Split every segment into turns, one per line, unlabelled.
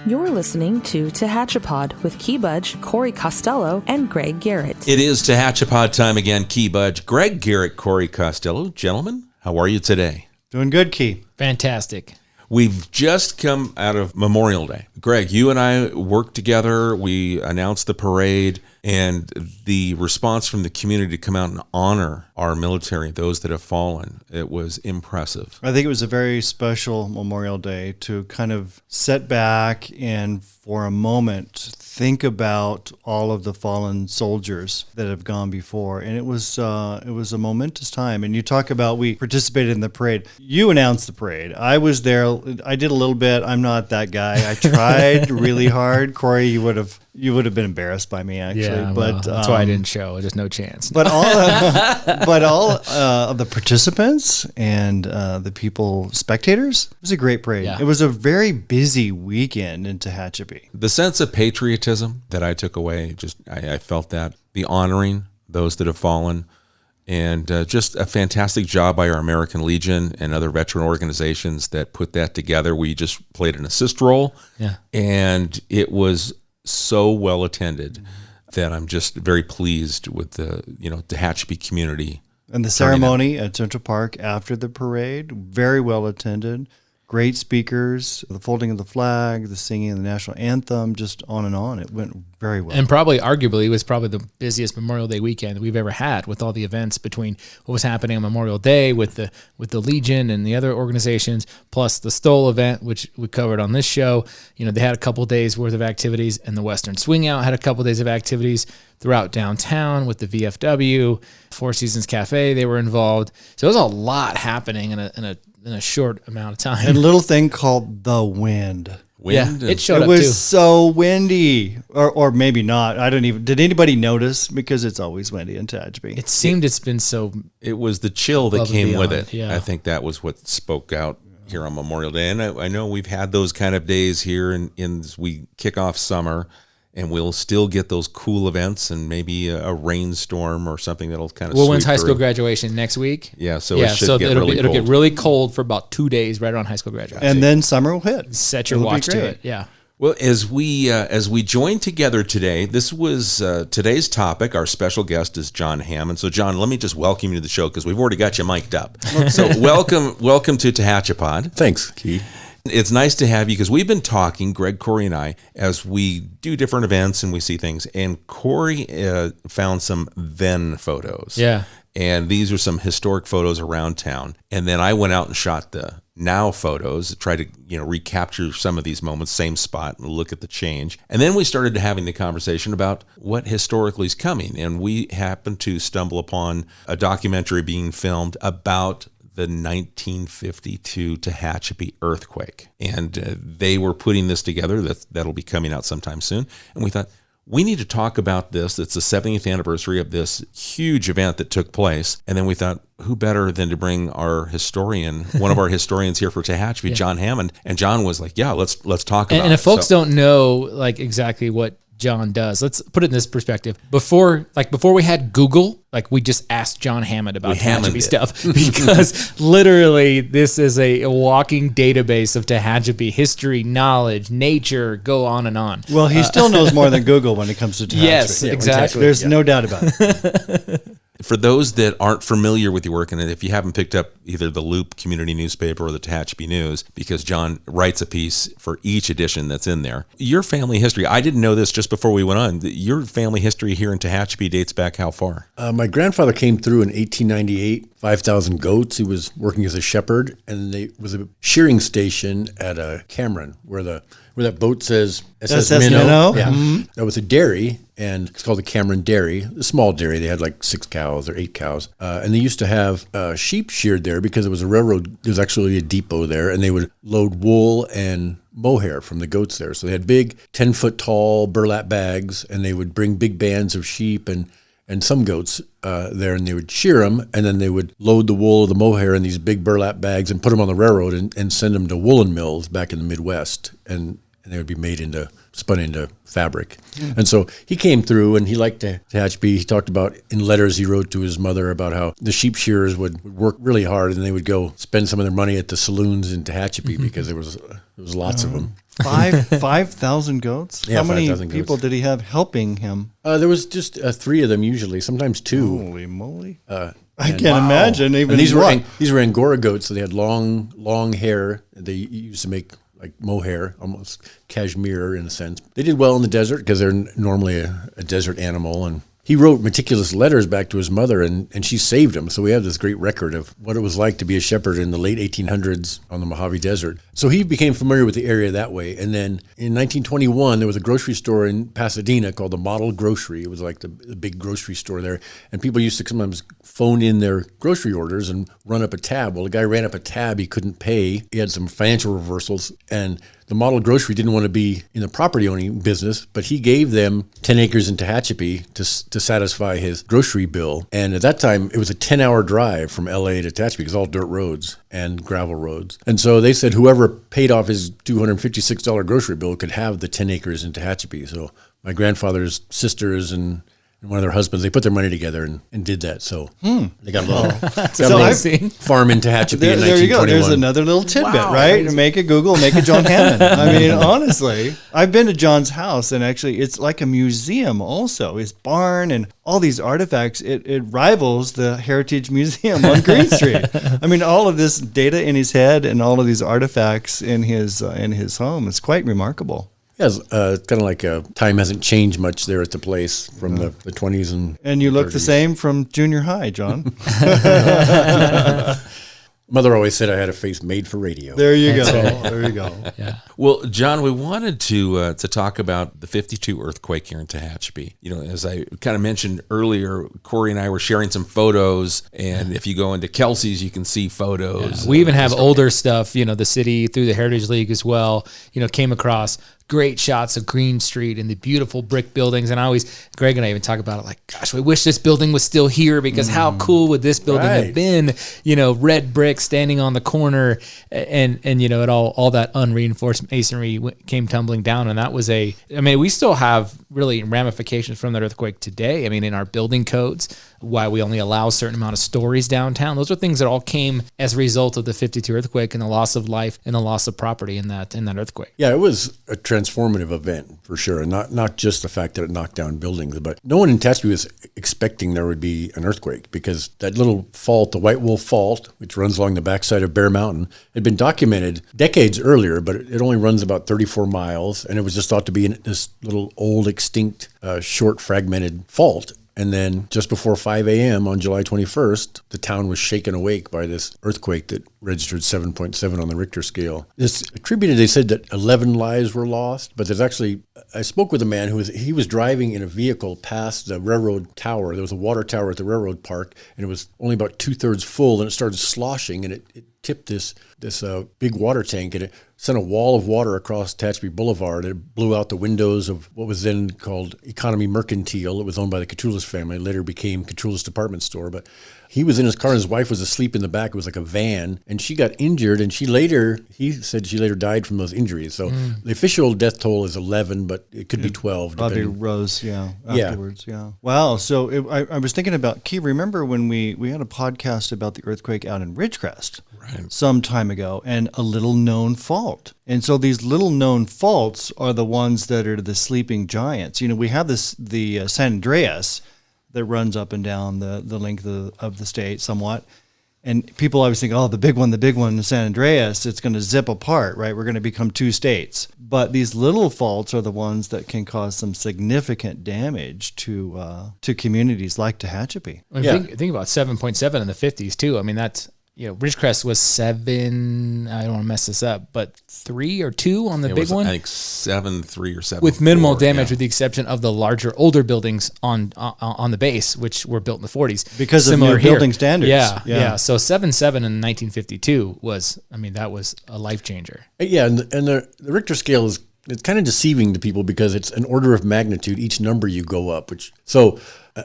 You're listening to Tehachapod with Key Budge, Corey Costello, and Greg Garrett.
It is Tehachapod time again. Key Budge, Greg Garrett, Corey Costello. Gentlemen, how are you today?
Doing good, Key.
Fantastic.
We've just come out of Memorial Day. Greg, you and I worked together. We announced the parade, and the response from the community to come out and honor our military, those that have fallen, it was impressive.
I think it was a very special Memorial Day to kind of sit back and for a moment think about all of the fallen soldiers that have gone before. And it was a momentous time. And you talk about we participated in the parade. You announced the parade. I was there. I did a little bit. I'm not that guy. I tried really hard. Corey, you would have been embarrassed by me, actually.
Yeah,
but
that's why I didn't show. There's no chance.
But all of the participants and the people, spectators, it was a great parade.
Yeah.
It was a very busy weekend in Tehachapi.
The sense of patriotism that I took away, I felt that. The honoring those that have fallen, and just a fantastic job by our American Legion and other veteran organizations that put that together. We just played an assist role, and it was so well attended that I'm just very pleased with the Tehachapi community.
And the ceremony at Central Park after the parade, very well attended. Great speakers, the folding of the flag, the singing of the national anthem, just on and on. It went very well.
And arguably, it was probably the busiest Memorial Day weekend that we've ever had, with all the events between what was happening on Memorial Day with the Legion and the other organizations, plus the Stoll event, which we covered on this show. They had a couple days worth of activities, and the Western Swing Out had a couple days of activities throughout downtown with the VFW, Four Seasons Cafe. They were involved, so there was a lot happening in a short amount of time.
And a little thing called the wind.
It showed up too.
It was so windy, or maybe not. I don't even. Did anybody notice? Because it's always windy in Tehachapi.
It seemed it's been so.
It was the chill that came with it.
Yeah.
I think that was what spoke out here on Memorial Day. And I know we've had those kind of days here in as we kick off summer, and we'll still get those cool events and maybe a rainstorm or something that'll kind of.
Well, when's high school graduation next week?
Yeah, so it should get really cold.
It'll get really cold for about 2 days right around high school graduation,
and then summer will hit.
Set your watch to it. Yeah.
Well, as we join together today, this was today's topic. Our special guest is Jon Hammond. So, Jon, let me just welcome you to the show because we've already got you mic'd up. So, welcome to Tehachapod.
Thanks, Keith.
It's nice to have you because we've been talking, Greg, Corey, and I, as we do different events and we see things. And Corey found some then photos.
Yeah.
And these are some historic photos around town. And then I went out and shot the now photos, try to recapture some of these moments, same spot, and look at the change. And then we started having the conversation about what historically is coming. And we happened to stumble upon a documentary being filmed about the 1952 Tehachapi earthquake. And they were putting this together. That'll be coming out sometime soon. And we thought, we need to talk about this. It's the 70th anniversary of this huge event that took place. And then we thought, who better than to bring our historian, one of our historians here for Tehachapi, Jon Hammond. And Jon was like, yeah, let's talk about it.
And if folks don't know exactly what Jon does, let's put it in this perspective. Before we had Google, we just asked Jon Hammond about Tehachapi stuff because literally this is a walking database of Tehachapi history, knowledge, nature, go on and on.
Well, he still knows more than Google when it comes to Tehachapi.
Yes, exactly.
There's no doubt about it.
For those that aren't familiar with your work, and if you haven't picked up either the Loop community newspaper or the Tehachapi News, because Jon writes a piece for each edition that's in there, your family history, I didn't know this just before we went on, your family history here in Tehachapi dates back how far?
My grandfather came through in 1898, 5,000 goats. He was working as a shepherd, and there was a shearing station at Cameron where that boat says SS Minnow. Yeah. Mm-hmm. That was a dairy, and it's called the Cameron Dairy, a small dairy. They had 6 cows or 8 cows. And they used to have sheep sheared there because it was a railroad. There was actually a depot there, and they would load wool and mohair from the goats there. So they had big 10-foot tall burlap bags, and they would bring big bands of sheep and some goats there, and they would shear them, and then they would load the wool or the mohair in these big burlap bags and put them on the railroad and send them to woolen mills back in the Midwest, and they would be spun into fabric. Mm-hmm. And so he came through, and he liked Tehachapi. He talked about, in letters he wrote to his mother, about how the sheep shearers would work really hard, and they would go spend some of their money at the saloons in Tehachapi because there was lots of them.
5,000 goats?
Yeah,
How many
5,000 goats.
people did he have helping him?
There was just 3 of them usually, sometimes 2.
Holy moly. I
And-
can't imagine even
And these
what.
were Angora goats, so they had long hair. They used to make like mohair, almost cashmere in a sense. They did well in the desert because they're normally a desert animal. And he wrote meticulous letters back to his mother, and she saved him. So we have this great record of what it was like to be a shepherd in the late 1800s on the Mojave Desert. So he became familiar with the area that way. And then in 1921, there was a grocery store in Pasadena called the Model Grocery. It was like the big grocery store there. And people used to sometimes phone in their grocery orders and run up a tab. Well, the guy ran up a tab he couldn't pay. He had some financial reversals, and the Model Grocery didn't want to be in the property owning business, but he gave them 10 acres in Tehachapi to satisfy his grocery bill. And at that time, it was a 10-hour drive from LA to Tehachapi because all dirt roads and gravel roads. And so they said whoever paid off his $256 grocery bill could have the 10 acres in Tehachapi. So my grandfather's sisters and one of their husbands, they put their money together and did that. So they got a little farm in Tehachapi in 1921.
There you go. There's another little tidbit, right? Make a Google, make a Jon Hammond. I mean, honestly, I've been to John's house, and actually it's like a museum also. His barn and all these artifacts, it rivals the Heritage Museum on Green Street. I mean, all of this data in his head and all of these artifacts in his home is quite remarkable.
Yeah, it's kind of like time hasn't changed much there at the place from the 20s
and you look
30s.
the same from junior high, John.
Mother always said I had a face made for radio.
There you go. There you go.
Yeah.
Well, John, we wanted to talk about the 52 earthquake here in Tehachapi. You know, as I kind of mentioned earlier, Corey and I were sharing some photos, and if you go into Kelsey's, you can see photos.
Yeah. We even have older stuff, you know, the city through the Heritage League as well, you know, came across great shots of Green Street and the beautiful brick buildings. And Greg and I even talk about it like, gosh, we wish this building was still here because how cool would this building have been? You know, red brick standing on the corner and you know, it all that unreinforced masonry came tumbling down. And that was we still have really ramifications from that earthquake today. I mean, in our building codes, why we only allow a certain amount of stories downtown. Those are things that all came as a result of the 52 earthquake and the loss of life and the loss of property in that earthquake.
Yeah, it was a transformative event for sure, and not just the fact that it knocked down buildings, but no one in Tehachapi was expecting there would be an earthquake because that little fault, the White Wolf Fault, which runs along the backside of Bear Mountain, had been documented decades earlier, but it only runs about 34 miles, and it was just thought to be this little old extinct, short fragmented fault. And then just before 5 a.m. on July 21st, the town was shaken awake by this earthquake that registered 7.7 on the Richter scale. It's attributed, they said that 11 lives were lost, but there's actually, I spoke with a man he was driving in a vehicle past the railroad tower. There was a water tower at the railroad park, and it was only about 2/3 full, and it started sloshing, and it tipped this big water tank, and it sent a wall of water across Tehachapi Boulevard. It blew out the windows of what was then called Economy Mercantile. It was owned by the Catrulis family. It later became Catrulis Department Store. But he was in his car, and his wife was asleep in the back. It was like a van, and she got injured, and he said she later died from those injuries. So the official death toll is 11, but it could be 12.
Probably rose, afterwards, yeah. Wow, so I was thinking about, Key, remember when we had a podcast about the earthquake out in Ridgecrest some time ago, and a little-known fault. And so these little-known faults are the ones that are the sleeping giants. You know, we have the San Andreas that runs up and down the length of the state somewhat. And people always think, oh, the big one, San Andreas, it's going to zip apart, right? We're going to become 2 states. But these little faults are the ones that can cause some significant damage to communities like Tehachapi.
Think about 7.7 in the 50s, too. I mean, that's, you know, Ridgecrest was 7, I don't want to mess this up, but 3 or 2 on the big one?
I think 7, 3 or 7.
With minimal damage, with the exception of the larger, older buildings on the base, which were built in the 40s.
Because of new building standards.
Yeah. So 7.7 in 1952 that was a life changer.
Yeah, and the Richter scale it's kind of deceiving to people because it's an order of magnitude. Each number you go up, so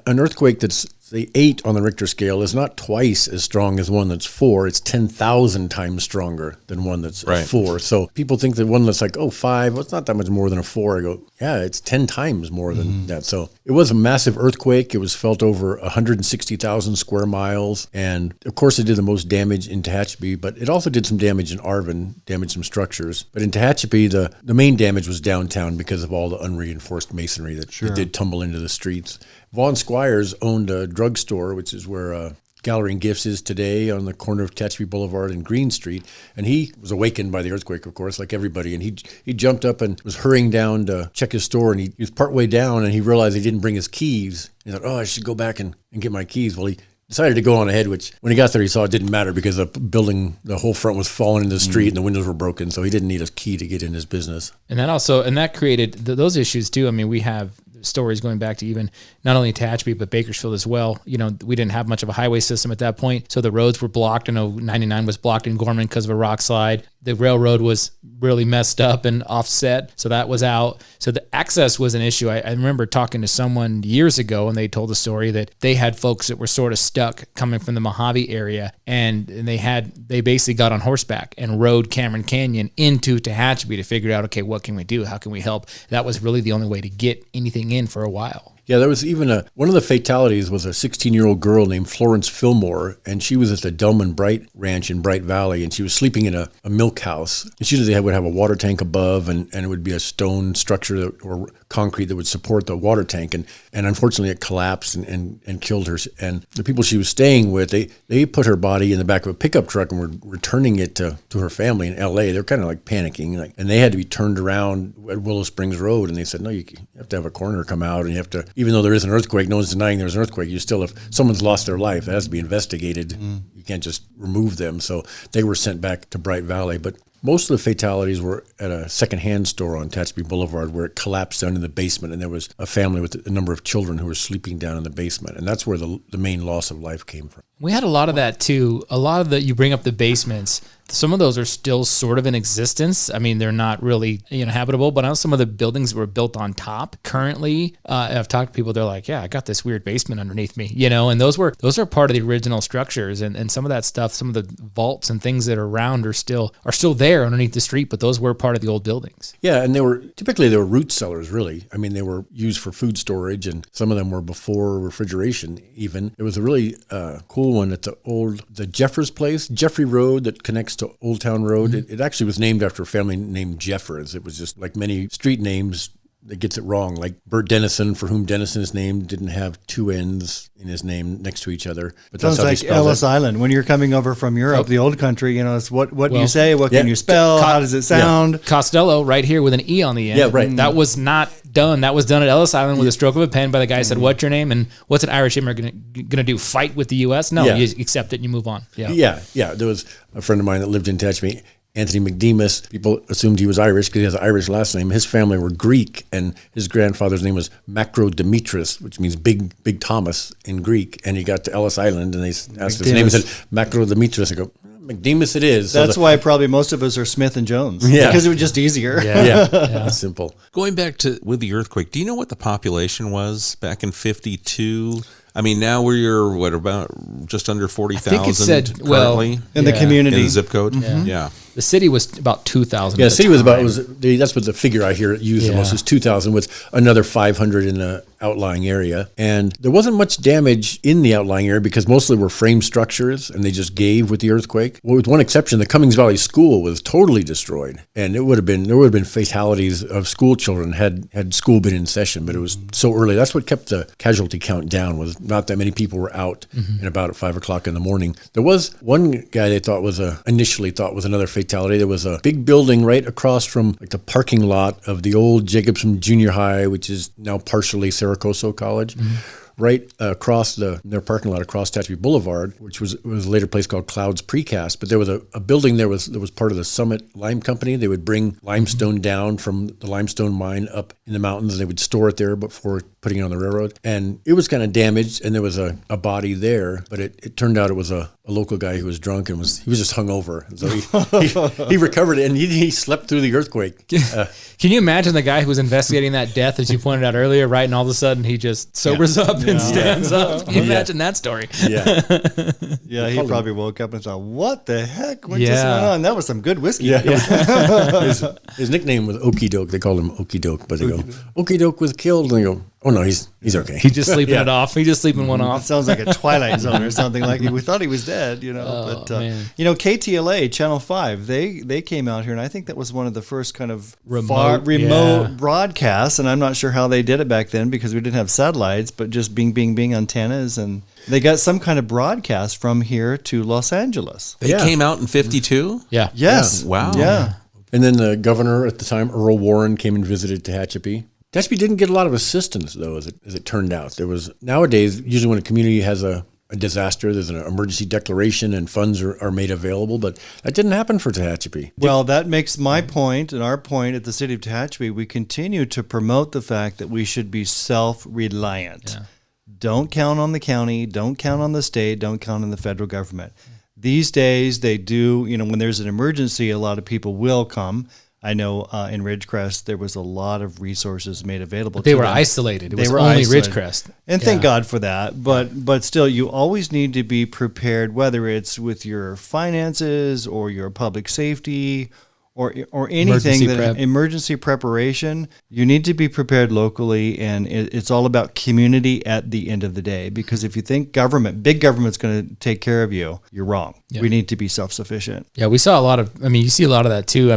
an earthquake that's say 8 on the Richter scale is not twice as strong as one that's 4. It's 10,000 times stronger than one that's a 4. So people think that one that's like, 5, well, it's not that much more than a 4. I go, yeah, it's 10 times more than that. So it was a massive earthquake. It was felt over 160,000 square miles. And of course, it did the most damage in Tehachapi, but it also did some damage in Arvin, damaged some structures. But in Tehachapi, the main damage was downtown because of all the unreinforced masonry that did tumble into the streets. Vaughn Squires owned a drugstore, which is where Gallery and Gifts is today, on the corner of Tehachapi Boulevard and Green Street. And he was awakened by the earthquake, of course, like everybody. And he jumped up and was hurrying down to check his store. And he was partway down and he realized he didn't bring his keys. He thought, I should go back and get my keys. Well, he decided to go on ahead, which when he got there, he saw it didn't matter because the building, the whole front was falling into the street and the windows were broken. So he didn't need a key to get in his business. And
that created those issues too. I mean, we have stories going back to even not only Tehachapi, but Bakersfield as well. We didn't have much of a highway system at that point. So the roads were blocked. I know 99 was blocked in Gorman because of a rock slide. The railroad was really messed up and offset. So that was out. So the access was an issue. I remember talking to someone years ago and they told the story that they had folks that were sort of stuck coming from the Mojave area and they basically got on horseback and rode Cameron Canyon into Tehachapi to figure out, okay, what can we do? How can we help? That was really the only way to get anything in for a while.
Yeah, there was even one of the fatalities was a 16-year-old girl named Florence Fillmore, and she was at the Delman Bright Ranch in Bright Valley, and she was sleeping in a milk house. And usually they would have a water tank above, and it would be a stone structure or concrete that would support the water tank, and unfortunately it collapsed and killed her. And the people she was staying with, they put her body in the back of a pickup truck and were returning it to her family in L.A. They're kind of like panicking, and they had to be turned around at Willow Springs Road, and they said, no, you have to have a coroner come out, and you have to, even though there is an earthquake, no one's denying there's an earthquake, you still, if someone's lost their life, it has to be investigated. You can't just remove them. So they were sent back to Bright Valley. But most of the fatalities were at a secondhand store on Tehachapi Boulevard where it collapsed down in the basement, and there was a family with a number of children who were sleeping down in the basement. And that's where the main loss of life came from.
We had a lot of that too. A lot of you bring up the basements. Some of those are still sort of in existence. I mean, they're not really habitable, but I know some of the buildings were built on top. Currently, I've talked to people, they're like, yeah, I got this weird basement underneath me, and those are part of the original structures. And some of that stuff, some of the vaults and things that are around are still there underneath the street, but those were part of the old buildings.
Yeah, and they were root cellars, really. I mean, they were used for food storage, and some of them were before refrigeration even. There was a really cool one at the Jeffers place, Jeffrey Road, that connects to Old Town Road. It actually was named after a family named Jeffers. It was just like many street names that gets it wrong, like Bert Dennison, for whom Dennison is named, didn't have two N's in his name next to each other. But
sounds like Ellis Island. When you're coming over from Europe, the old country, it's what do you say? What can you spell? How does it sound?
Yeah. Costello, right here with an E on the end.
Yeah, right.
That was not done. That was done at Ellis Island with a stroke of a pen by the guy who said, what's your name? And what's an Irish immigrant going to do? Fight with the U.S.? No, you accept it and you move on.
Yeah. There was a friend of mine that lived in Tehachapi, Anthony McDemus. People assumed he was Irish because he has an Irish last name. His family were Greek, and his grandfather's name was Macro Demetris, which means Big Thomas in Greek. And he got to Ellis Island, and they asked his name and said, Macro Demetris. I go, McDemus it is.
That's why probably most of us are Smith and Jones.
Yeah.
Because it was just easier.
Yeah. Simple.
Going back to with the earthquake, do you know what the population was back in 52? I mean, now we're about just under 40,000 currently
in the community.
In the zip code. Yeah.
The city was about 2,000.
Yeah, the city was that's what the figure I hear used the most is 2,000, with another 500 in the outlying area. And there wasn't much damage in the outlying area because mostly were frame structures, and they just gave with the earthquake. Well, with one exception, the Cummings Valley School was totally destroyed, and there would have been fatalities of school children had school been in session, but it was so early. That's what kept the casualty count down, was not that many people were out and about at 5 o'clock in the morning. There was one guy they thought initially thought was another fatality. There was a big building right across from the parking lot of the old Jacobson Junior High, which is now partially Saracoso College. Right across their parking lot across Tehachapi Boulevard, which was a later place called Clouds Precast. But there was a building there was part of the Summit Lime Company. They would bring limestone down from the limestone mine up in the mountains. They would store it there before putting it on the railroad. And it was kind of damaged, and there was a body there, but it turned out it was a a local guy who was drunk and he was just hungover. So he recovered and he slept through the earthquake.
Can you imagine the guy who was investigating that death, as you pointed out earlier, right? And all of a sudden he just sobers up and stands up. Can you imagine that story?
Yeah.
Yeah, he probably woke up and thought, what the heck? What just went on? That was some good whiskey.
Yeah. His nickname was Okey Doke. They called him Okey Doke, but they go, Okey Doke was killed. And they go, oh no, he's okay.
He's just sleeping it off. He's just sleeping one off.
It sounds like a Twilight Zone or something like it. We thought he was dead, you know.
Oh,
but
man.
KTLA Channel 5, they came out here, and I think that was one of the first kind of
Remote
broadcasts. And I'm not sure how they did it back then because we didn't have satellites, but just bing antennas, and they got some kind of broadcast from here to Los Angeles.
They came out in 52?
Yeah.
Yes.
Yeah. Wow.
Yeah.
And then the governor at the time, Earl Warren, came and visited Tehachapi. Tehachapi didn't get a lot of assistance, though, as it turned out. There was nowadays, usually when a community has a disaster, there's an emergency declaration and funds are made available, but that didn't happen for Tehachapi.
Well, that makes my point and our point at the city of Tehachapi. We continue to promote the fact that we should be self-reliant. Yeah. Don't count on the county, don't count on the state, don't count on the federal government. These days, they do, when there's an emergency, a lot of people will come. I know in Ridgecrest, there was a lot of resources made available.
They
to
were
them.
isolated. It
They
was
were
only
isolated.
Ridgecrest.
And thank God for that. But still, you always need to be prepared, whether it's with your finances or your public safety or anything emergency preparation. You need to be prepared locally, and it's all about community at the end of the day. Because if you think big government's going to take care of you, you're wrong. Yeah. We need to be self-sufficient.
Yeah, we saw a lot of. You see a lot of that too.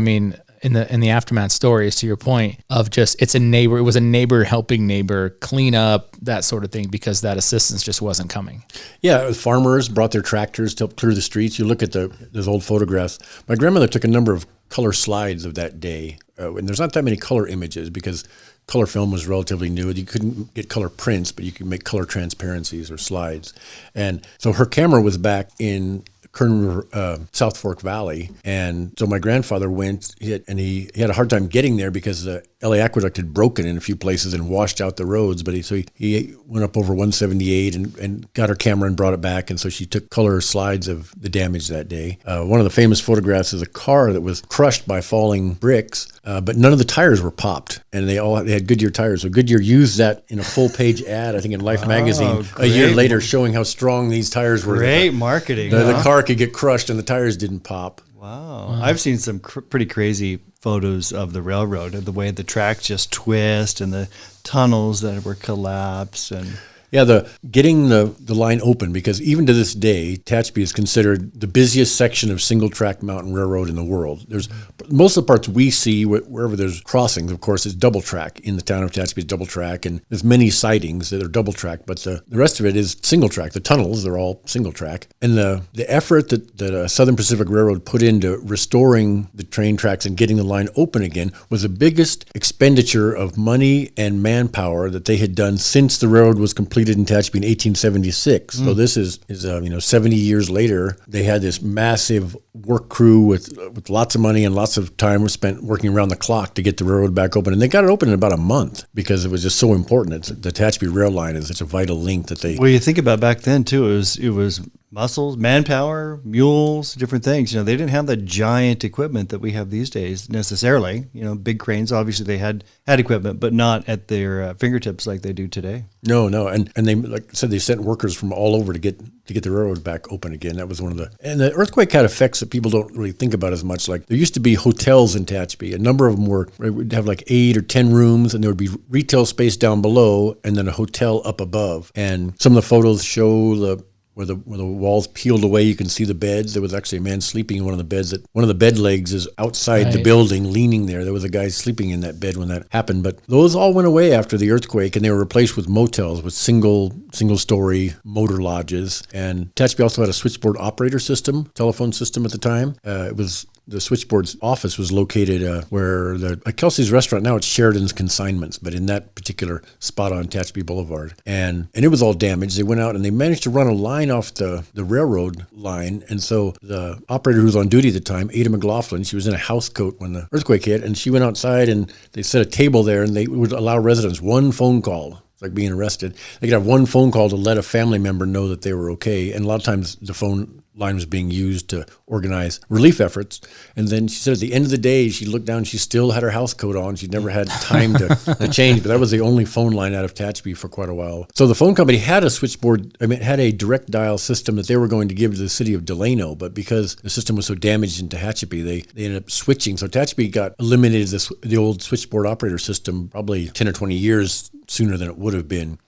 In the aftermath stories, to your point of just it was a neighbor helping neighbor clean up, that sort of thing, because that assistance just wasn't coming.
Yeah, farmers brought their tractors to help clear the streets. You look at those old photographs. My grandmother took a number of color slides of that day, and there's not that many color images because color film was relatively new. You couldn't get color prints, but you could make color transparencies or slides. And so her camera was back in Kern River, South Fork Valley. And so my grandfather went, and he had a hard time getting there because the LA Aqueduct had broken in a few places and washed out the roads. But he went up over 178 and got her camera and brought it back. And so she took color slides of the damage that day. One of the famous photographs is a car that was crushed by falling bricks, but none of the tires were popped. And they had Goodyear tires. So Goodyear used that in a full-page ad, I think in Life magazine, a year later, showing how strong these tires were.
Great marketing.
The car could get crushed and the tires didn't pop.
Wow. I've seen some pretty crazy photos of the railroad, of the way the tracks just twist and the tunnels that were collapsed. And
yeah, getting the line open, because even to this day, Tehachapi is considered the busiest section of single-track mountain railroad in the world. There's most of the parts we see wherever there's crossings, of course, is double track. In the town of Tehachapi, it's double track, and there's many sidings that are double track, but the rest of it is single track. The tunnels, they're all single track. And the effort that Southern Pacific Railroad put into restoring the train tracks and getting the line open again was the biggest expenditure of money and manpower that they had done since the railroad was completed in Tehachapi in 1876. So this is 70 years later. They had this massive work crew with lots of money and lots of time was spent working around the clock to get the railroad back open. And they got it open in about a month because it was just so important. The Tehachapi rail line is such a vital link that they...
Well, you think about back then, too, it was muscles, manpower, mules, different things. They didn't have the giant equipment that we have these days necessarily. Big cranes, obviously they had equipment, but not at their fingertips like they do today.
No. And they, like I said, they sent workers from all over to get the railroad back open again. That was and the earthquake had effects that people don't really think about as much. Like there used to be hotels in Tehachapi. A number of them would have like 8 or 10 rooms, and there would be retail space down below and then a hotel up above. And some of the photos show where the walls peeled away, you can see the beds. There was actually a man sleeping in one of the beds. One of the bed legs is outside the building, leaning there. There was a guy sleeping in that bed when that happened. But those all went away after the earthquake, and they were replaced with motels, with single-story motor lodges. And Tehachapi also had a switchboard operator system, telephone system at the time. It was the switchboard's office was located where at Kelsey's restaurant, now it's Sheridan's Consignments, but in that particular spot on Tehachapi Boulevard. And it was all damaged. They went out and they managed to run a line off the railroad line. And so the operator who was on duty at the time, Ada McLaughlin, she was in a house coat when the earthquake hit, and she went outside and they set a table there and they would allow residents one phone call. It's like being arrested. They could have one phone call to let a family member know that they were okay. And a lot of times the phone line was being used to organize relief efforts. And then she said at the end of the day, she looked down, she still had her house coat on. She'd never had time to change, but that was the only phone line out of Tehachapi for quite a while. So the phone company had a switchboard, had a direct dial system that they were going to give to the city of Delano, but because the system was so damaged in Tehachapi, they ended up switching. So Tehachapi got eliminated the old switchboard operator system probably 10 or 20 years sooner than it would have been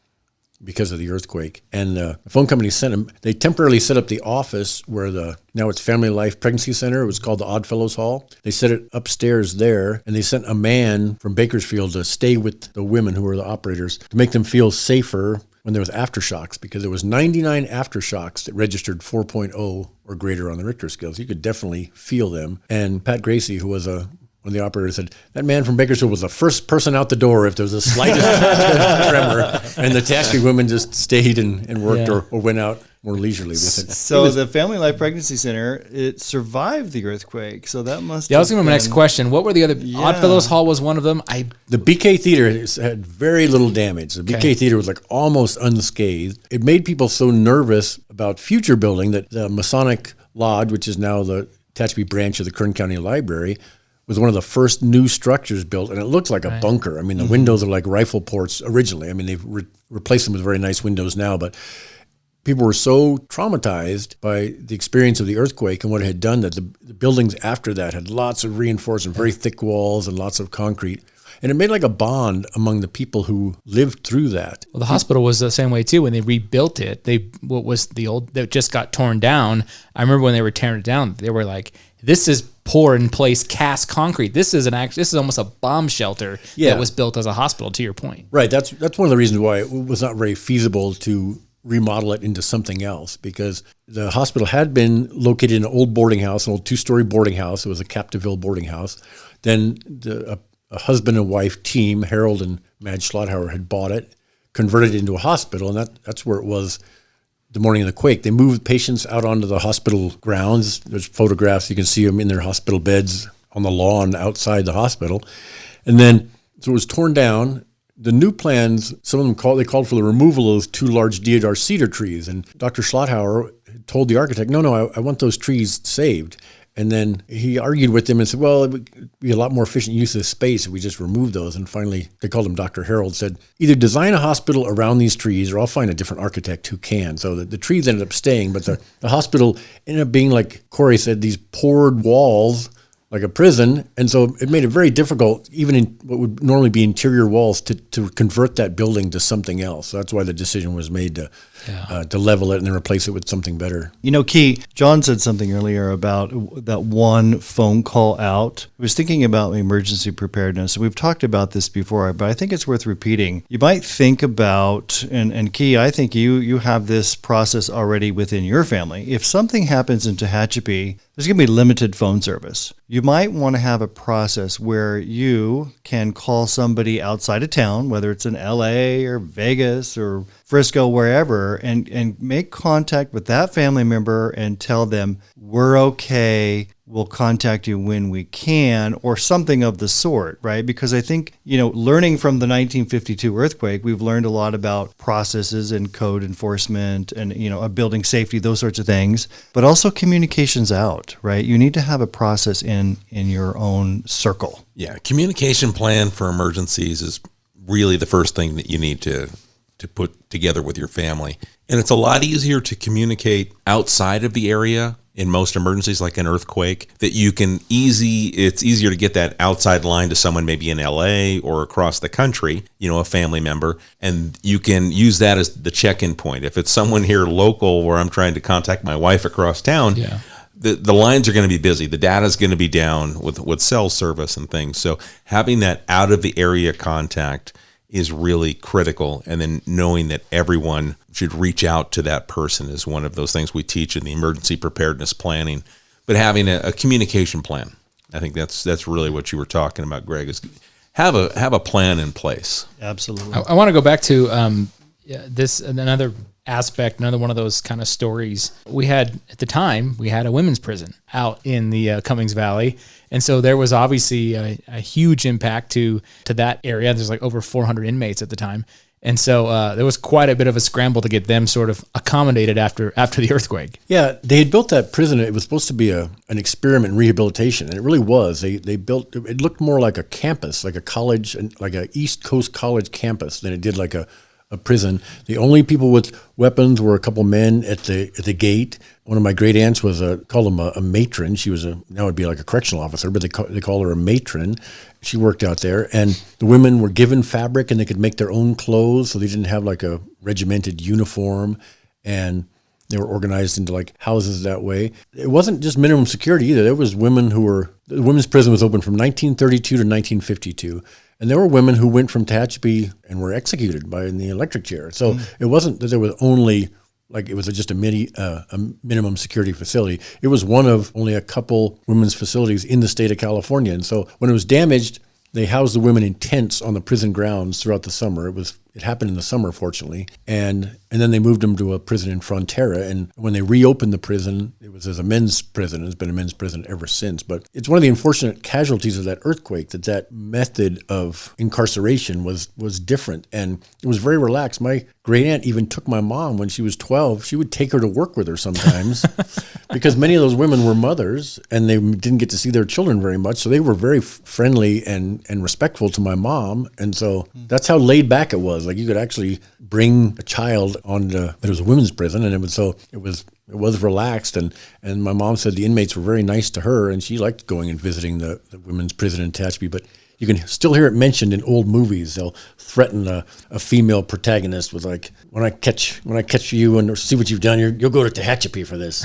because of the earthquake. And the phone company they temporarily set up the office where now it's Family Life Pregnancy Center. It was called the Oddfellows Hall. They set it upstairs there, and they sent a man from Bakersfield to stay with the women who were the operators to make them feel safer when there was aftershocks, because there was 99 aftershocks that registered 4.0 or greater on the Richter scale. So you could definitely feel them. And Pat Gracie, who was one of the operators, said, that man from Bakersfield was the first person out the door if there was the slightest tremor. And the Tehachapi women just stayed and worked or went out more leisurely with it.
So the Family Life Pregnancy Center, it survived the earthquake. So that must
that was going to be my next question. What were the other? Oddfellows Hall was one of them.
The BK Theater had very little damage. The BK Theater was like almost unscathed. It made people so nervous about future building that the Masonic Lodge, which is now the Tehachapi branch of the Kern County Library, was one of the first new structures built, and it looks like a bunker. I mean, the windows are like rifle ports originally. I mean, they've replaced them with very nice windows now, but people were so traumatized by the experience of the earthquake and what it had done that the buildings after that had lots of reinforcement, very thick walls and lots of concrete. And it made like a bond among the people who lived through that.
Well, the hospital was the same way too. When they rebuilt it, what was the old that just got torn down. I remember when they were tearing it down, they were like, "This is pour in place cast concrete. This is almost a bomb shelter that was built as a hospital." To your point,
right? That's one of the reasons why it was not very feasible to remodel it into something else, because the hospital had been located in an old boarding house, an old 2-story boarding house. It was a Captiville boarding house. Then a husband and wife team, Harold and Madge Schlotthauer, had bought it, converted it into a hospital, and that's where it was the morning of the quake. They moved patients out onto the hospital grounds. There's photographs. You can see them in their hospital beds on the lawn outside the hospital. And then, so it was torn down. The new plans, some of them called for the removal of those 2 large deodar cedar trees. And Dr. Schlotthauer told the architect, no, I want those trees saved. And then he argued with them and said, well, it would be a lot more efficient use of space if we just removed those. And finally, they called him Dr. Harold, said, either design a hospital around these trees or I'll find a different architect who can. So the trees ended up staying, but the hospital ended up being, like Corey said, these poured walls, like a prison. And so it made it very difficult, even in what would normally be interior walls, to convert that building to something else. So that's why the decision was made to level it and then replace it with something better.
You know, Key, John said something earlier about that one phone call out. I was thinking about emergency preparedness. We've talked about this before, but I think it's worth repeating. You might think about, and Key, I think you have this process already within your family. If something happens in Tehachapi, there's going to be limited phone service. You might want to have a process where you can call somebody outside of town, whether it's in LA or Vegas or Frisco, wherever, and make contact with that family member and tell them, we're okay, we'll contact you when we can, or something of the sort, right? Because I think, learning from the 1952 earthquake, we've learned a lot about processes and code enforcement and, building safety, those sorts of things, but also communications out, right? You need to have a process in your own circle.
Yeah, communication plan for emergencies is really the first thing that you need to put together with your family. And it's a lot easier to communicate outside of the area in most emergencies, like an earthquake, that it's easier to get that outside line to someone maybe in LA or across the country, a family member, and you can use that as the check-in point. If it's someone here local where I'm trying to contact my wife across town, the lines are going to be busy. The data is going to be down with cell service and things. So having that out of the area contact is really critical. And then knowing that everyone should reach out to that person is one of those things we teach in the emergency preparedness planning. But having a communication plan, I think that's really what you were talking about, Greg, is have a plan in place.
Absolutely.
I want to go back to this another aspect, another one of those kind of stories. We had, at the time, we had a women's prison out in the Cummings Valley. And so there was obviously a huge impact to that area. There's like over 400 inmates at the time. And so there was quite a bit of a scramble to get them sort of accommodated after the earthquake.
Yeah, they had built that prison. It was supposed to be an experiment in rehabilitation, and it really was. They built it looked more like a campus, like a college, like a East Coast college campus than it did like a prison. The only people with weapons were a couple men at the gate. One of my great aunts was called him a matron. She was now it'd be like a correctional officer, but they call her a matron. She worked out there, and the women were given fabric and they could make their own clothes, so they didn't have like a regimented uniform, and they were organized into like houses that way. It wasn't just minimum security either. There was women the women's prison was open from 1932 to 1952. And there were women who went from Tehachapi and were executed in the electric chair. So it wasn't that there was only, like it was just a minimum security facility. It was one of only a couple women's facilities in the state of California. And so when it was damaged, they housed the women in tents on the prison grounds throughout the summer. It happened in the summer, fortunately. And then they moved them to a prison in Frontera. And when they reopened the prison, it was as a men's prison. It's been a men's prison ever since. But it's one of the unfortunate casualties of that earthquake that method of incarceration was different. And it was very relaxed. My great aunt even took my mom when she was 12. She would take her to work with her sometimes because many of those women were mothers and they didn't get to see their children very much. So they were very friendly and respectful to my mom. And so that's how laid back it was. Like you could actually bring a child it was a women's prison, and it was relaxed, and my mom said the inmates were very nice to her, and she liked going and visiting the women's prison in Tehachapi. But you can still hear it mentioned in old movies. They'll threaten a female protagonist with like, when I catch you and see what you've done, you'll go to Tehachapi for this.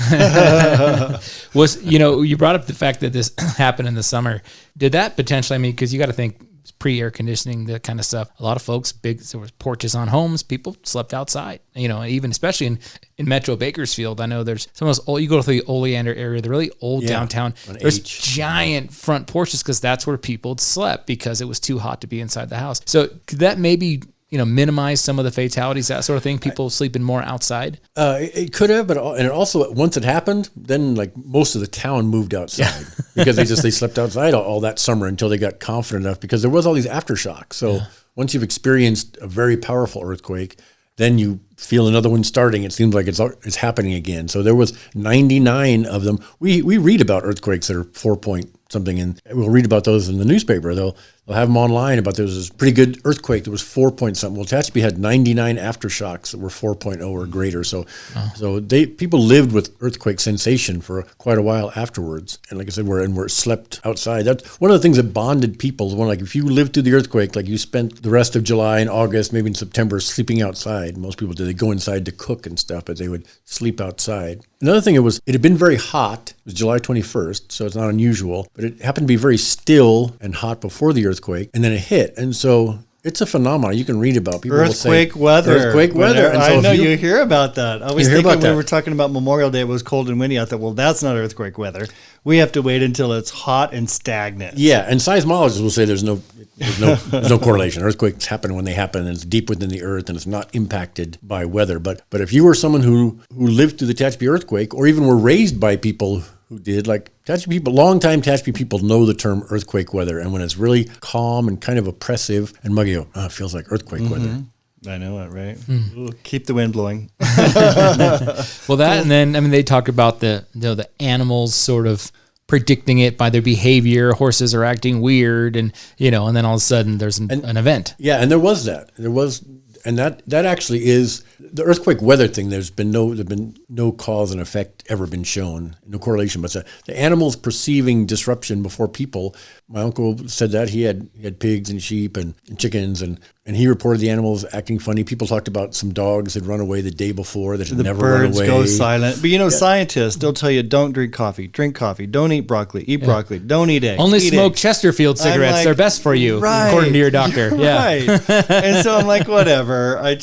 You brought up the fact that this happened in the summer. Did that potentially, because you got to think, pre-air conditioning, that kind of stuff. A lot of folks, there was porches on homes. People slept outside, even especially in Metro Bakersfield. I know there's some of those old, you go to the Oleander area, the really old downtown. There's giant front porches because that's where people slept because it was too hot to be inside the house. So could that maybe minimize some of the fatalities, that sort of thing? People sleeping more outside?
It could have, and it also, once it happened, then like most of the town moved outside because they slept outside all that summer until they got confident enough, because there was all these aftershocks. So once you've experienced a very powerful earthquake, then you feel another one starting. It seems like it's happening again. So there was 99 of them. We read about earthquakes that are 4 point something, and we'll read about those in the newspaper. They'll have them online about there was this pretty good earthquake that was 4 point something. Well, Tehachapi had 99 aftershocks that were 4.0 or greater. So people lived with earthquake sensation for quite a while afterwards. And like I said, we're slept outside. That's one of the things that bonded people. Like if you lived through the earthquake, like you spent the rest of July and August, maybe in September, sleeping outside. Most people did. They go inside to cook and stuff, but they would sleep outside. Another thing, it had been very hot. It was July 21st, so it's not unusual. But it happened to be very still and hot before the earthquake, and then it hit. And so it's a phenomenon you can read about. People
Earthquake weather. And so I know you hear about that. I was thinking when we were talking about Memorial Day, it was cold and windy. I thought, well, that's not earthquake weather. We have to wait until it's hot and stagnant.
Yeah, and seismologists will say there's no correlation. Earthquakes happen when they happen, and it's deep within the earth, and it's not impacted by weather. But if you were someone who lived through the Tehachapi earthquake, or even were raised by people who did, like Tehachapi people, long-time Tehachapi people know the term earthquake weather, and when it's really calm and kind of oppressive and muggy, it feels like earthquake weather.
I know it, right? Ooh, keep the wind blowing.
Well, that, and then they talk about the animals sort of predicting it by their behavior. Horses are acting weird, and and then all of a sudden there's an event.
Yeah, and there was that. And that actually is the earthquake weather thing. There's been no cause and effect ever been shown, no correlation. But the animals perceiving disruption before people. My uncle said that he had pigs and sheep and chickens, and he reported the animals acting funny. People talked about some dogs had run away the day before that had never run away.
The birds go silent. But scientists, they'll tell you don't drink coffee, don't eat broccoli, broccoli, don't eat eggs.
Only smoke Chesterfield cigarettes. They're best for you, according to your doctor.
Right. And so I'm like, whatever. I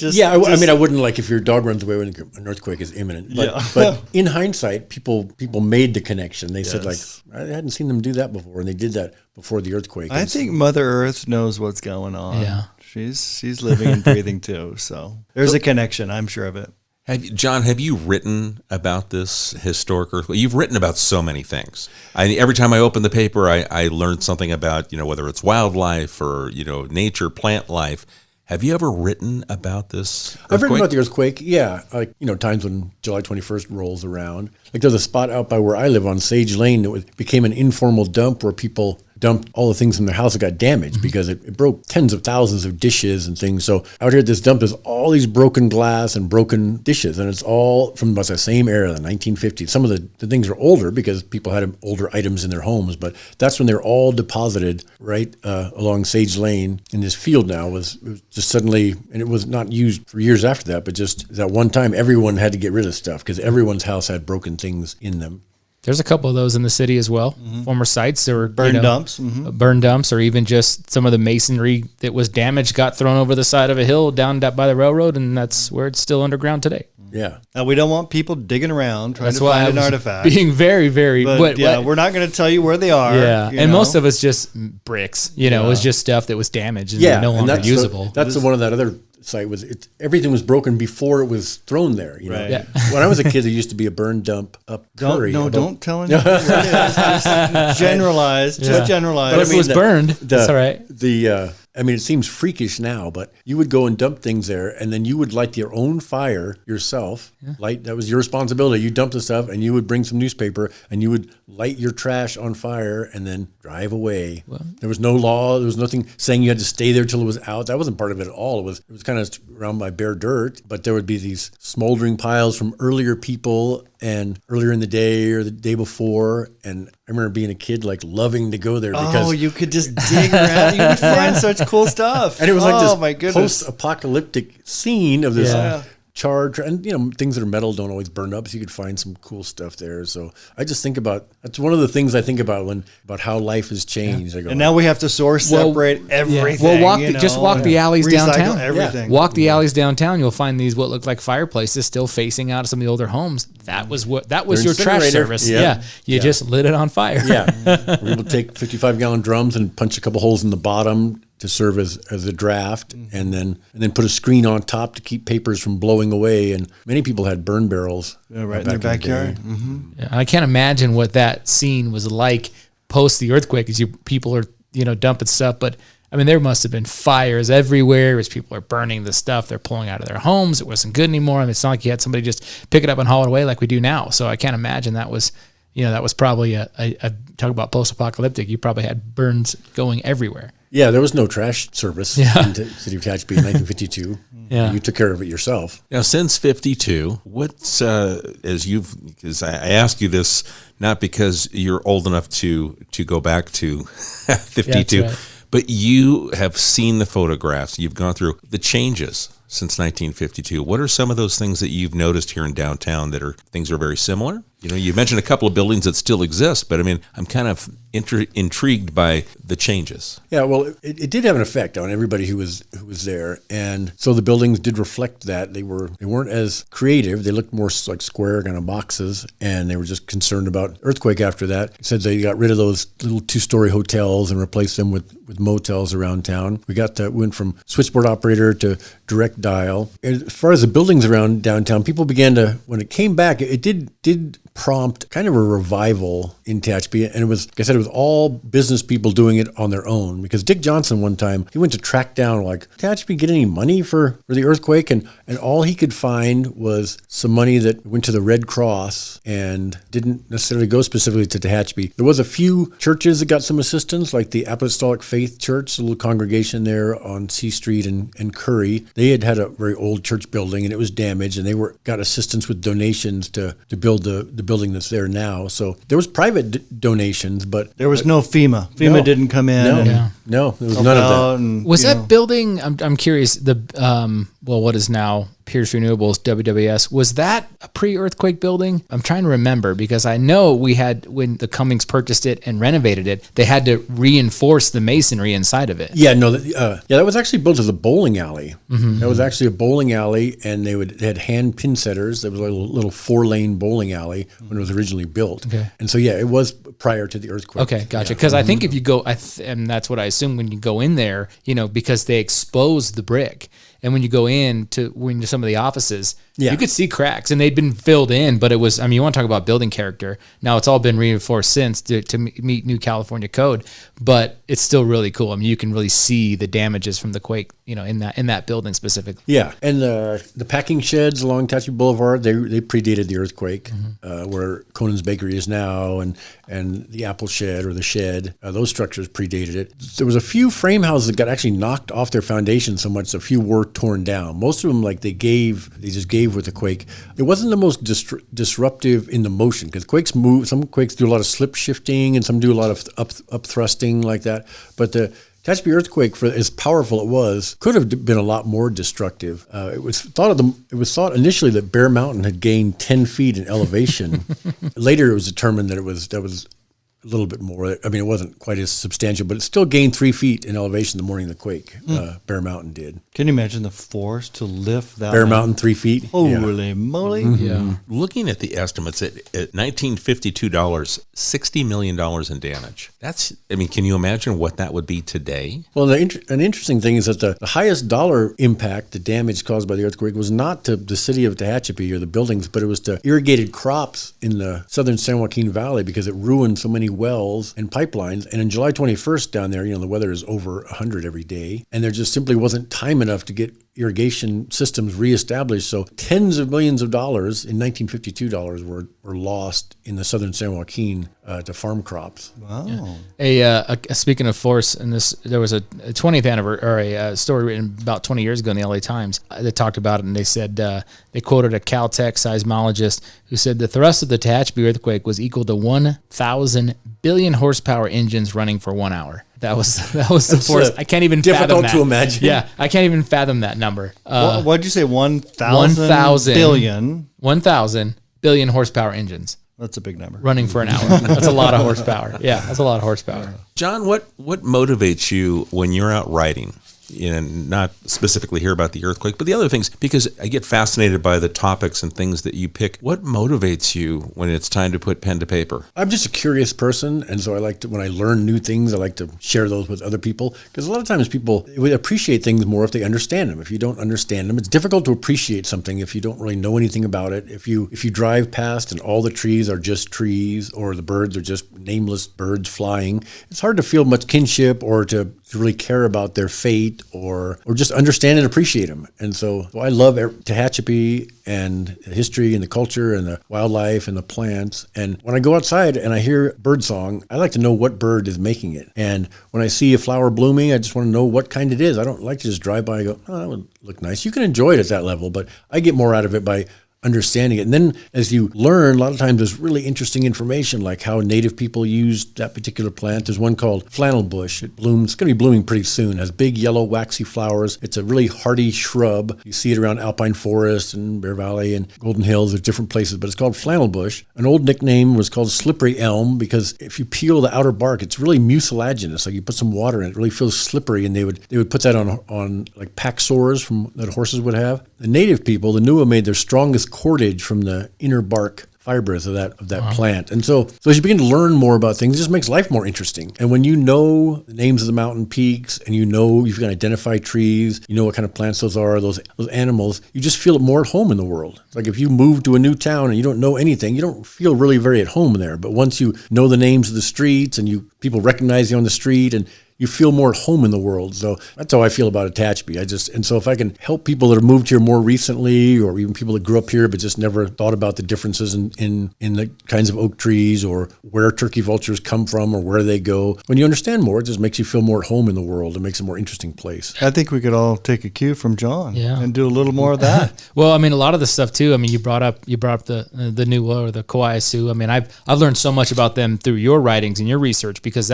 wouldn't, like, if your dog runs away when an earthquake is imminent. But in hindsight, people made the connection. They said, like, I hadn't seen them do that before, and they did that before the earthquake.
I think Mother Earth knows what's going on.
Yeah.
She's living and breathing too. So there's a connection. I'm sure of it.
John, have you written about this historic earthquake? You've written about so many things. Every time I open the paper, I learn something about, whether it's wildlife or, nature, plant life. Have you ever written about this earthquake?
I've written about the earthquake, yeah. Like, times when July 21st rolls around. Like there's a spot out by where I live on Sage Lane that became an informal dump where people dumped all the things in their house that got damaged because it broke tens of thousands of dishes and things. So out here at this dump, there's all these broken glass and broken dishes, and it's all from about the same era, the 1950s. Some of the things are older because people had older items in their homes, but that's when they're all deposited right along Sage Lane in this field now. It was just suddenly, and it was not used for years after that, but just that one time everyone had to get rid of stuff because everyone's house had broken things in them.
There's a couple of those in the city as well. Former sites or
burn dumps,
burn dumps, or even just some of the masonry that was damaged got thrown over the side of a hill down by the railroad, and that's where it's still underground today.
Yeah.
Now, we don't want people digging around trying to find an artifact.
Being very, very.
But we're not going to tell you where they are.
Yeah, and most of it's just bricks. It was just stuff that was damaged and no longer usable.
That's the one of that other site was everything was broken before it was thrown there.
Right.
Yeah.
When I was a kid, there used to be a burn dump up Curry.
Don't tell anyone where it is. Just generalize. Just generalize.
But if it was burned, that's all right.
It seems freakish now, but you would go and dump things there, and then you would light your own fire yourself. Yeah. That was your responsibility. You dump the stuff, and you would bring some newspaper, and you would light your trash on fire, and then drive away. Well, there was no law. There was nothing saying you had to stay there till it was out. That wasn't part of it at all. It was kind of around by bare dirt, but there would be these smoldering piles from earlier people and earlier in the day or the day before. And I remember being a kid, loving to go there because
you could just dig around. You would find such cool stuff.
And it was this post-apocalyptic scene of this charred, and things that are metal don't always burn up, so you could find some cool stuff there. So I just think that's one of the things I think about about how life has changed. I go,
and now we have to separate everything.
Well, walk the alleys downtown.
Everything.
Walk the alleys downtown. You'll find these what look like fireplaces still facing out of some of the older homes. That was your trash service.
Yeah.
You just lit it on fire.
Yeah. We would take 55-gallon drums and punch a couple holes in the bottom to serve as a draft, and then put a screen on top to keep papers from blowing away. And many people had burn barrels
right in their backyard.
I can't imagine what that scene was like post the earthquake, as people are dumping stuff. But there must have been fires everywhere as people are burning the stuff they're pulling out of their homes. It wasn't good anymore. It's not like you had somebody just pick it up and haul it away like we do now. So I can't imagine that was. That was probably a talk about post-apocalyptic. You probably had burns going everywhere.
Yeah, there was no trash service in the city of Tehachapi in 1952. Yeah. You took care of it yourself.
Now, since 52, what's, because I ask you this not because you're old enough to go back to 52, right. But you have seen the photographs. You've gone through the changes since 1952. What are some of those things that you've noticed here in downtown that are things that are very similar? You mentioned a couple of buildings that still exist, but I'm kind of intrigued by the changes.
Yeah, well, it did have an effect on everybody who was there, and so the buildings did reflect that. They weren't as creative. They looked more like square kind of boxes, and they were just concerned about earthquake after that. It said they got rid of those little 2-story hotels and replaced them with motels around town. We went from switchboard operator to direct dial. And as far as the buildings around downtown, people began to, when it came back, it did prompt kind of a revival in Tehachapi. And it was, like I said, it was all business people doing it on their own. Because Dick Johnson one time, he went to track down, Tehachapi get any money for the earthquake? And all he could find was some money that went to the Red Cross and didn't necessarily go specifically to Tehachapi. There was a few churches that got some assistance, like the Apostolic Faith Church, a little congregation there on C Street and Curry. They had a very old church building, and it was damaged, and they got assistance with donations to build the building that's there now. So there was private donations, but
there was no FEMA. FEMA didn't come in.
No, there was none of that.
Was that building? I'm curious. What is now Pierce Renewables, WWS, was that a pre-earthquake building? I'm trying to remember because I know when the Cummings purchased it and renovated it, they had to reinforce the masonry inside of it.
Yeah, no, that was actually built as a bowling alley. Mm-hmm. That was actually a bowling alley, and they had hand pin setters. There was a little 4-lane bowling alley when it was originally built. Okay. And so, it was prior to the earthquake.
Okay, gotcha. Because I think if you go, and that's what I assume when you go in there, because they expose the brick. And when you go into some of the offices,
Yeah.
You could see cracks, and they'd been filled in, but it was, you want to talk about building character. Now, it's all been reinforced since to meet new California code, but it's still really cool. You can really see the damages from the quake, in that building specifically.
Yeah, and the packing sheds along Tehachapi Boulevard, they predated the earthquake, where Conan's Bakery is now, and the Apple Shed or the Shed, those structures predated it. There was a few frame houses that got actually knocked off their foundation so much, a few were torn down. Most of them, they just gave with the quake. It wasn't the most disruptive in the motion, because quakes move. Some quakes do a lot of slip shifting, and some do a lot of up thrusting like that. But the Tehachapi earthquake, for as powerful it was, could have been a lot more destructive. It was thought initially that Bear Mountain had gained 10 feet in elevation. Later, it was determined that that was a little bit more. It wasn't quite as substantial, but it still gained 3 feet in elevation the morning of the quake. Bear Mountain did.
Can you imagine the force to lift that?
Bear Mountain, 3 feet.
Holy moly!
Yeah.
Looking at the estimates, at $1952, $60 million in damage. Can you imagine what that would be today?
Well, an interesting thing is that the highest dollar impact, the damage caused by the earthquake, was not to the city of Tehachapi or the buildings, but it was to irrigated crops in the southern San Joaquin Valley, because it ruined so many wells and pipelines. And on July 21st down there, the weather is over 100 every day, and there just simply wasn't time enough to get irrigation systems reestablished. So tens of millions of dollars in 1952 were lost in the southern San Joaquin to farm crops.
Wow.
Yeah. Speaking of force, and there was a 20th anniversary, or a story written about 20 years ago in the LA Times that talked about it, and they said, they quoted a Caltech seismologist who said the thrust of the Tehachapi earthquake was equal to 1,000 billion horsepower engines running for 1 hour. That was the force. I can't even fathom that.
Difficult to imagine.
Yeah, I can't even fathom that number.
What did you say? 1,000 billion?
1,000 billion horsepower engines.
That's a big number.
Running for an hour. That's a lot of horsepower. Yeah, that's a lot of horsepower.
John, what motivates you when you're out riding? And not specifically here about the earthquake, but the other things, because I get fascinated by the topics and things that you pick. What motivates you when it's time to put pen to paper?
I'm just a curious person, and so I like to, when I learn new things, I like to share those with other people, because a lot of times people would appreciate things more if they understand them. If you don't understand them, it's difficult to appreciate something if you don't really know anything about it. If you drive past and all the trees are just trees, or the birds are just nameless birds flying, it's hard to feel much kinship or to really care about their fate or just understand and appreciate them. And so I love Tehachapi and the history and the culture and the wildlife and the plants. And when I go outside and I hear bird song, I like to know what bird is making it. And when I see a flower blooming, I just want to know what kind it is. I don't like to just drive by and go, oh, that would look nice. You can enjoy it at that level, but I get more out of it by understanding it. And then as you learn, a lot of times there's really interesting information, like how native people used that particular plant. There's one called flannel bush. It blooms, it's going to be blooming pretty soon. It has big yellow waxy flowers. It's a really hardy shrub. You see it around Alpine Forest and Bear Valley and Golden Hills or different places, but it's called flannel bush. An old nickname was called slippery elm, because if you peel the outer bark, it's really mucilaginous. Like you put some water in it, it really feels slippery, and they would put that on like pack sores that horses would have. The native people, the Nua, made their strongest cordage from the inner bark fibers of that plant. And so as you begin to learn more about things, it just makes life more interesting. And when you know the names of the mountain peaks, and you can identify trees, you know what kind of plants those are, those animals, you just feel more at home in the world. It's like if you move to a new town and you don't know anything, you don't feel really very at home there. But once you know the names of the streets and people recognize you on the street, and you feel more at home in the world. So that's how I feel about Tehachapi. And so if I can help people that have moved here more recently, or even people that grew up here but just never thought about the differences in the kinds of oak trees, or where turkey vultures come from, or where they go, when you understand more, it just makes you feel more at home in the world. It makes it a more interesting place.
I think we could all take a cue from Jon,
yeah,
and do a little more of that.
Well, a lot of the stuff too. You brought up the Nua or the Kauai Sioux. I've learned so much about them through your writings and your research, because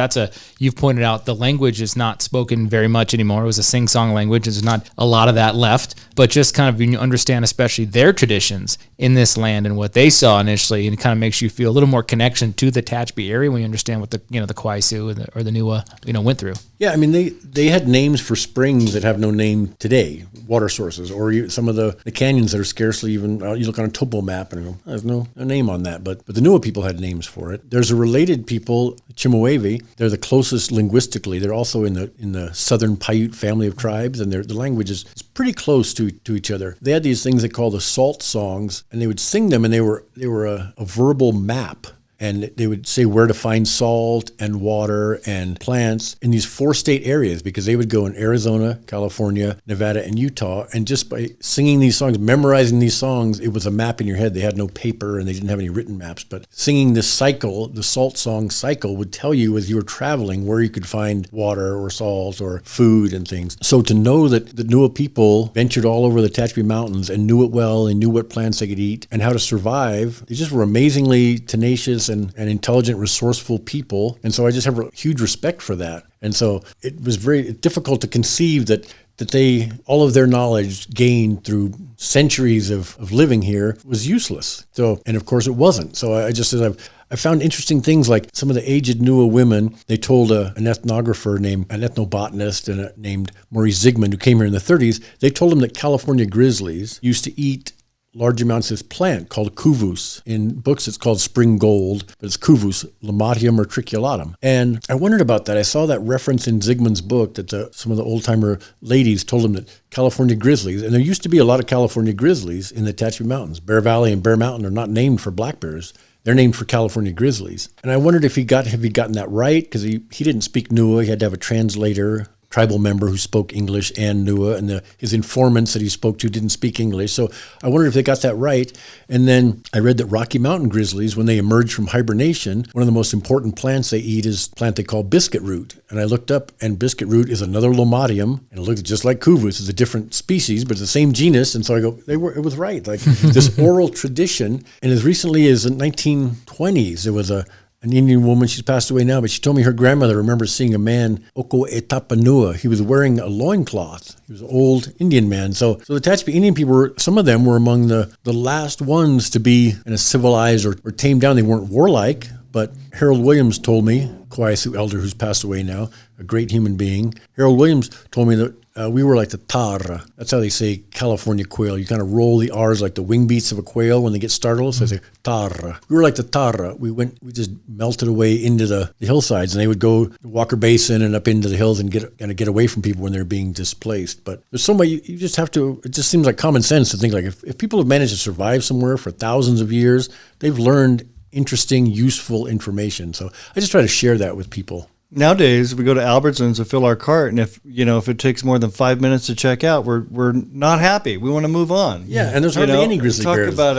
you've pointed out the language is not spoken very much anymore. It was a sing-song language. There's not a lot of that left, but just kind of, you understand especially their traditions in this land and what they saw initially, and it kind of makes you feel a little more connection to the Tehachapi area when you understand what the Kauai Sioux or the Nua went through. Yeah,
they had names for springs that have no name today, water sources, or some of the canyons that are scarcely even, you look on a topo map and go, there's no name on that, but the Nua people had names for it. There's a related people, Chemehuevi. They're the closest linguistically. They're also in the Southern Paiute family of tribes, and the language is pretty close to each other. They had these things they call the salt songs, and they would sing them, and they were a verbal map. And they would say where to find salt and water and plants in these 4-state areas, because they would go in Arizona, California, Nevada, and Utah. And just by singing these songs, memorizing these songs, it was a map in your head. They had no paper and they didn't have any written maps. But singing this cycle, the salt song cycle, would tell you as you were traveling where you could find water or salt or food and things. So to know that the Nua people ventured all over the Tehachapi Mountains and knew it well and knew what plants they could eat and how to survive, they just were amazingly tenacious and intelligent, resourceful people. And so I just have a huge respect for that. And so it was very difficult to conceive that they, all of their knowledge gained through centuries of living here was useless. So, and of course it wasn't. So I found interesting things like some of the aged Nua women. They told an ethnographer an ethnobotanist named Maurice Zygmunt, who came here in the 30s, they told him that California grizzlies used to eat large amounts of this plant called kuvus. In books, it's called spring gold, but it's kuvus, Lomatium reticulatum. And I wondered about that. I saw that reference in Zygmunt's book that some of the old-timer ladies told him that California grizzlies, and there used to be a lot of California grizzlies in the Tehachapi Mountains. Bear Valley and Bear Mountain are not named for black bears. They're named for California grizzlies. And I wondered if he gotten that right, because he didn't speak Nua. He had to have a translator, tribal member who spoke English and Nua, and his informants that he spoke to didn't speak English. So I wondered if they got that right. And then I read that Rocky Mountain grizzlies, when they emerge from hibernation, one of the most important plants they eat is a plant they call biscuit root. And I looked up, and biscuit root is another Lomatium, and it looks just like kuvus. It's a different species, but it's the same genus. And so I go, it was right. Like this oral tradition. And as recently as the 1920s, there was an Indian woman, she's passed away now, but she told me her grandmother remembers seeing a man, Oko Etapanua. He was wearing a loincloth. He was an old Indian man. So the Tehachapi Indian people, some of them were among the last ones to be in a civilized or tamed down. They weren't warlike, but Harold Williams told me, Kauai Sioux elder who's passed away now, a great human being. Harold Williams told me that we were like the tara. That's how they say California quail. You kind of roll the R's like the wing beats of a quail when they get startled. So they say tara. We were like the tara. We just melted away into the hillsides, and they would go to Walker Basin and up into the hills and get away from people when they're being displaced. But there's so much, you just have to, it just seems like common sense to think like if people have managed to survive somewhere for thousands of years, they've learned interesting, useful information. So I just try to share that with people.
Nowadays, we go to Albertsons to fill our cart, and if it takes more than 5 minutes to check out, we're not happy. We want to move on.
Yeah, and there's hardly any grizzly bears.
Talk about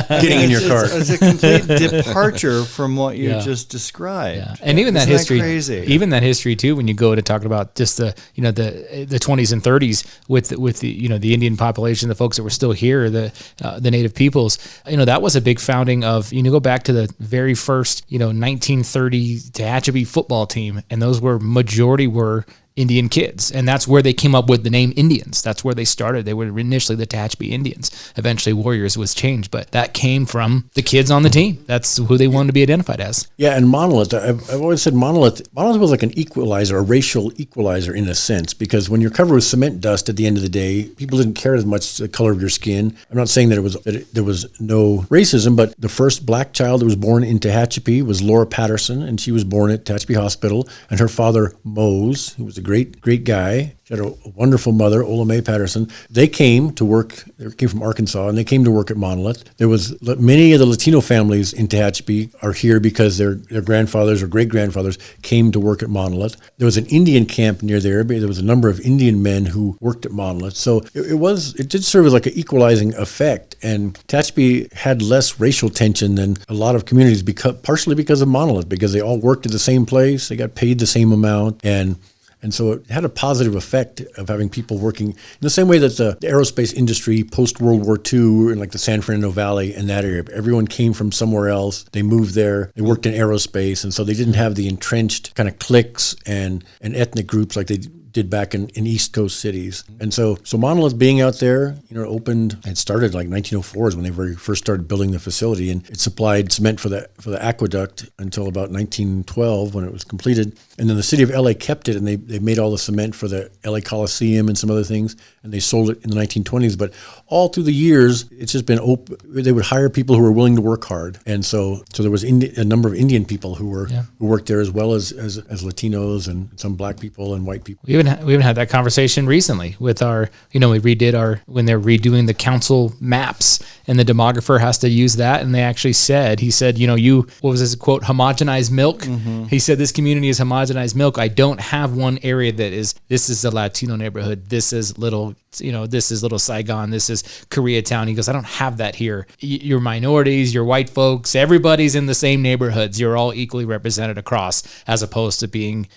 getting in your cart.
It's a complete departure from what you just described.
Yeah. And even that history,
crazy?
Even that history too. When you go to talk about just the 20s and 30s with the Indian population, the folks that were still here, the native peoples, that was a big founding of. Go back to the very first 1930 Tehachapi football team, and those majority were Indian kids, and that's where they came up with the name Indians. That's where they started. They were initially the Tehachapi Indians. Eventually Warriors was changed, but that came from the kids on the team. That's who they wanted to be identified as.
Yeah, and monolith, I've always said monolith was like an equalizer, a racial equalizer in a sense, because when you're covered with cement dust at the end of the day, people didn't care as much the color of your skin. I'm not saying that there was no racism, but the first black child that was born in Tehachapi was Laura Patterson, and she was born at Tehachapi Hospital, and her father, Mose, who was a great guy. She had a wonderful mother, Ola Mae Patterson. They came to work. They came from Arkansas, and they came to work at Monolith. There was many of the Latino families in Tehachapi are here because their grandfathers or great-grandfathers came to work at Monolith. There was an Indian camp near there. There was a number of Indian men who worked at Monolith. So it did serve as like an equalizing effect. And Tehachapi had less racial tension than a lot of communities, partially because of Monolith, because they all worked at the same place. They got paid the same amount, and so it had a positive effect of having people working in the same way that the aerospace industry post-World War II in like the San Fernando Valley and that area. Everyone came from somewhere else. They moved there. They worked in aerospace. And so they didn't have the entrenched kind of cliques and ethnic groups like they did back in East Coast cities. And so Monolith being out there, opened, it started like 1904 is when they very first started building the facility, and it supplied cement for the aqueduct until about 1912 when it was completed. And then the city of LA kept it, and they made all the cement for the LA Coliseum and some other things, and they sold it in the 1920s. But all through the years, it's just been open. They would hire people who were willing to work hard, and so there was a number of Indian people who worked there, as well as Latinos and some black people and white people.
We even had that conversation recently with our, we redid when they're redoing the council maps, and the demographer has to use that. And he said, what was his quote? Homogenized milk. Mm-hmm. He said, this community is homogenized milk. I don't have one area this is a Latino neighborhood. This is little Saigon. This is Koreatown. He goes, I don't have that here. Your minorities, your white folks, everybody's in the same neighborhoods. You're all equally represented across, as opposed to being,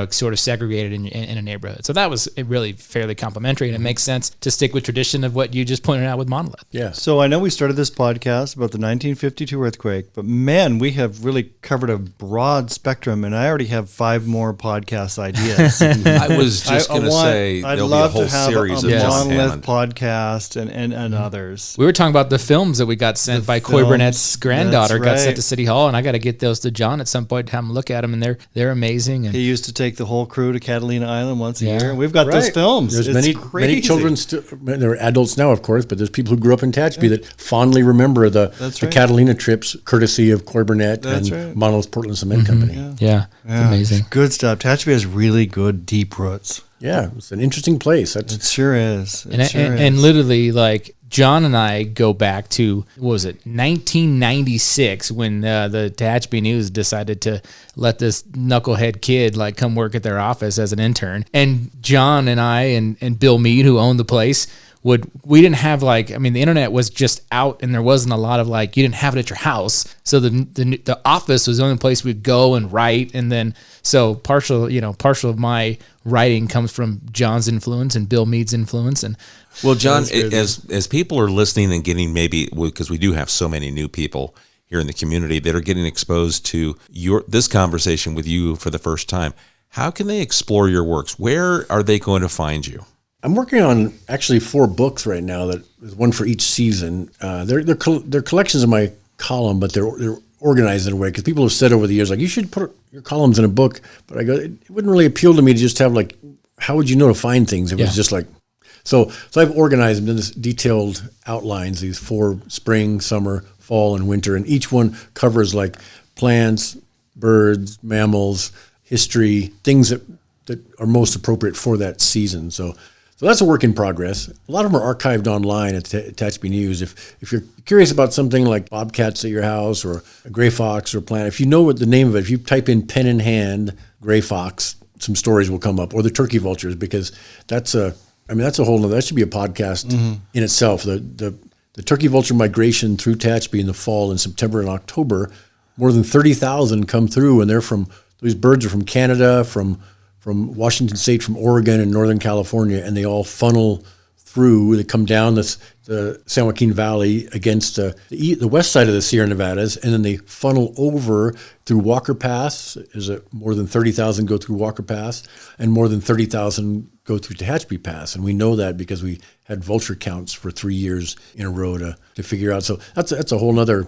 sort of segregated in a neighborhood. So that was really fairly complimentary, and it makes sense to stick with tradition of what you just pointed out with Monolith.
Yeah. So I know we started this podcast about the 1952 earthquake, but man, we have really covered a broad spectrum, and I already have 5 more podcast ideas.
I was just going to say there'll be a whole series of Jon Hammond
podcast and others.
We were talking about the films that we got sent by Coy Burnett's granddaughter. Got sent to City Hall, and I got to get those to John at some point to have him look at them, and they're amazing. And
he used to take the whole crew to Catalina Island once a year. We've got those films.
There's many children still. They're adults now, of course, but there's people who grew up in Tehachapi that fondly remember the Catalina trips, courtesy of Coy Burnett and Monolith Portland Cement Company.
Yeah. Amazing.
Good stuff. Tehachapi has really good deep roots.
Yeah, it's an interesting place.
It sure is.
And literally, like, John and I go back to, 1996, when the Tehachapi News decided to let this knucklehead kid come work at their office as an intern. And John and I and Bill Mead, who owned the place, we didn't have the internet was just out, and there wasn't a lot of you didn't have it at your house. So the office was the only place we'd go and write. And then, so partial of my writing comes from John's influence and Bill Mead's influence. And
well, John, as people are listening and getting, maybe because we do have so many new people here in the community that are getting exposed to this conversation with you for the first time, how can they explore your works? Where are they going to find you?
I'm working on actually 4 books right now, that is one for each season. They're collections in my column, but they're organized in a way, because people have said over the years, you should put your columns in a book. But I go, it wouldn't really appeal to me to just have how would you know to find things? It was just so I've organized them in this detailed outlines, these 4 spring, summer, fall, and winter, and each one covers plants, birds, mammals, history, things that are most appropriate for that season. So that's a work in progress. A lot of them are archived online at Tehachapi News. If you're curious about something like bobcats at your house, or a gray fox or a plant, if you know what the name of it, if you type in pen in hand, gray fox, some stories will come up, or the turkey vultures, because that's a whole nother, that should be a podcast in itself. The turkey vulture migration through Tehachapi in the fall, in September and October, more than 30,000 come through, and these birds are from Canada, from Washington State, from Oregon and Northern California, and they all funnel through. They come down the San Joaquin Valley against the west side of the Sierra Nevadas, and then they funnel over through Walker Pass. More than 30,000 go through Walker Pass, and more than 30,000 go through Tehachapi Pass. And we know that because we had vulture counts for 3 years in a row to figure out. So that's a whole nother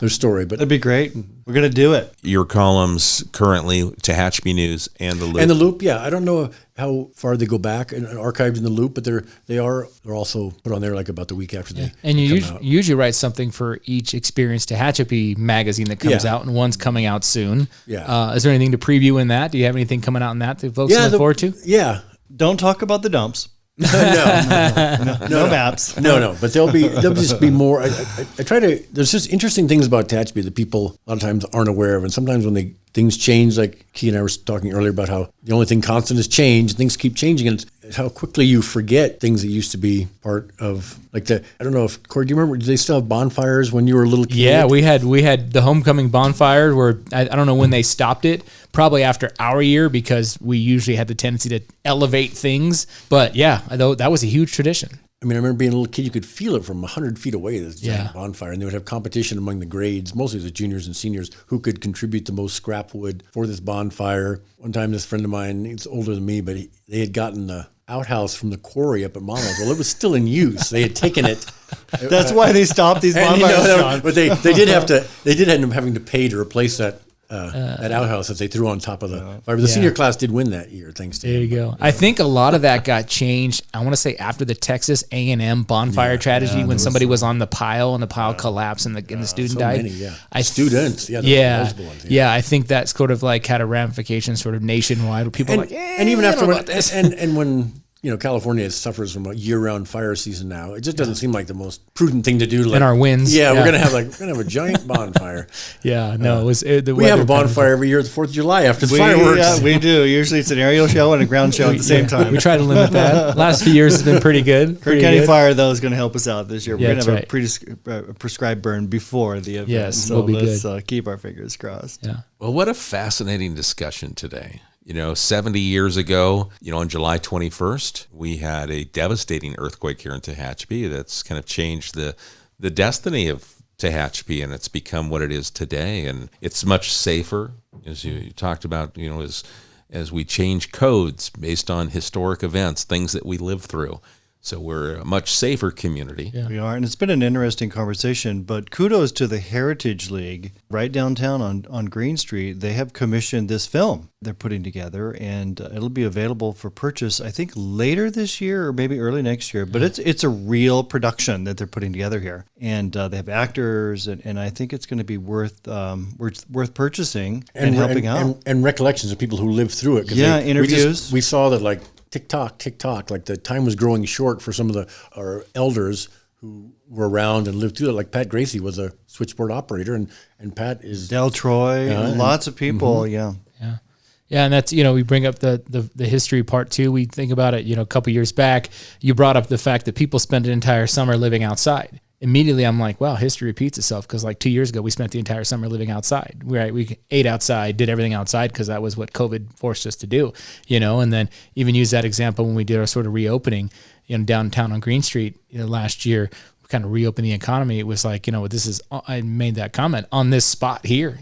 story. But
that'd be great. We're going to do it.
Your columns currently, Tehachapi News and The Loop.
And The Loop, yeah. I don't know how far they go back and archived in The Loop, but they're also put on there about the week after they
And you usually write something for each Experience Tehachapi magazine that comes out, and one's coming out soon.
Yeah.
Is there anything to preview in that? Do you have anything coming out in that folks look forward to?
Yeah.
Don't talk about the dumps.
No
maps.
No. But there'll just be more. I try to. There's just interesting things about Tehachapi that people a lot of times aren't aware of, and sometimes when things change, like Key and I were talking earlier about how the only thing constant is change. Things keep changing, and it's how quickly you forget things that used to be part of I don't know if Corey, do you remember? Did they still have bonfires when you were a little kid?
Yeah, we had the homecoming bonfire where I don't know when they stopped it. Probably after our year, because we usually had the tendency to elevate things. But yeah, that was a huge tradition.
I remember being a little kid, you could feel it from 100 feet away, this giant bonfire. And they would have competition among the grades, mostly the juniors and seniors, who could contribute the most scrap wood for this bonfire. One time, this friend of mine, he's older than me, but they had gotten the outhouse from the quarry up at Mama's. Well, it was still in use. They had taken it.
That's why they stopped these bonfires,
but they did end up having to pay to replace that outhouse that they threw on top of the fire. The senior class did win that year, thanks to
There you go. I think a lot of that got changed, I want to say, after the Texas A&M bonfire tragedy, when somebody was on the pile and the pile collapsed and the student died.
Students.
I think that's sort of like had a ramification sort of nationwide where people are like,
and even afterward, and when California suffers from a year-round fire season now. It just doesn't seem like the most prudent thing to do. Like,
in our winds,
we're gonna have a giant bonfire.
We have
a bonfire every year at the 4th of July after the fireworks.
Yeah, we do. Usually it's an aerial show and a ground show at the same time.
We try to limit that. Last few years has been pretty good.
Kern County Fire, though, is going to help us out this year. We're going to have a prescribed burn before the event.
Yes,
so
we'll be
let's
good.
Keep our fingers crossed.
Yeah.
Well, what a fascinating discussion today. 70 years ago, on July 21st, we had a devastating earthquake here in Tehachapi that's kind of changed the destiny of Tehachapi, and it's become what it is today. And it's much safer, as you talked about, as we change codes based on historic events, things that we live through. So we're a much safer community.
Yeah. We are, and it's been an interesting conversation, but kudos to the Heritage League right downtown on Green Street. They have commissioned this film they're putting together, and it'll be available for purchase, I think, later this year or maybe early next year. But it's a real production that they're putting together here, and they have actors, and I think it's going to be worth purchasing and helping out.
And recollections of people who lived through it.
Interviews.
We saw that, like, tick tock, like the time was growing short for some of our elders who were around and lived through it. Like Pat Gracie was a switchboard operator, and Pat is
Del Troy, lots of people.
Mm-hmm.
Yeah, and that's, we bring up the history part too. We think about it, a couple years back, you brought up the fact that people spend an entire summer living outside. Immediately, I'm like, wow, history repeats itself, because like 2 years ago, we spent the entire summer living outside. We ate outside, did everything outside, because that was what COVID forced us to do, and then even use that example when we did our sort of reopening, downtown on Green Street, last year, we kind of reopened the economy. It was like, I made that comment on this spot here,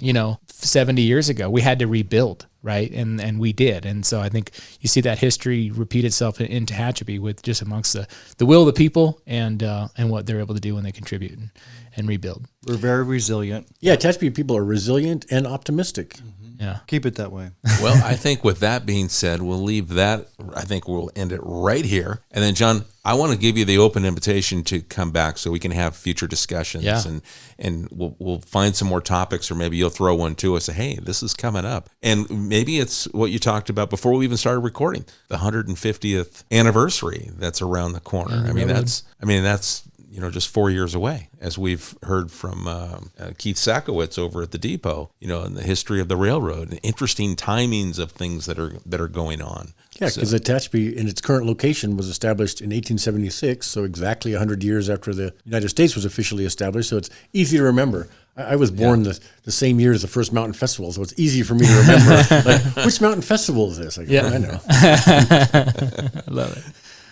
70 years ago, we had to rebuild. Right. And we did. And so I think you see that history repeat itself in Tehachapi with just amongst the will of the people and what they're able to do when they contribute and rebuild.
We're very resilient.
Yeah. Tehachapi people are resilient and optimistic.
Mm-hmm. Yeah. Keep it that way.
Well, I think with that being said, we'll leave that. I think we'll end it right here. And then, John, I want to give you the open invitation to come back so we can have future discussions, and we'll find some more topics, or maybe you'll throw one to us. Say, hey, this is coming up, and maybe it's what you talked about before we even started recording, the 150th anniversary that's around the corner. That's just 4 years away, as we've heard from Keith Sakowitz over at the depot, and the history of the railroad and interesting timings of things that are going on.
Yeah, because the Tehachapi in its current location was established in 1876, so exactly 100 years after the United States was officially established, so it's easy to remember. I was born the same year as the first mountain festival, so it's easy for me to remember, like, which mountain festival is this? I know.
I love it.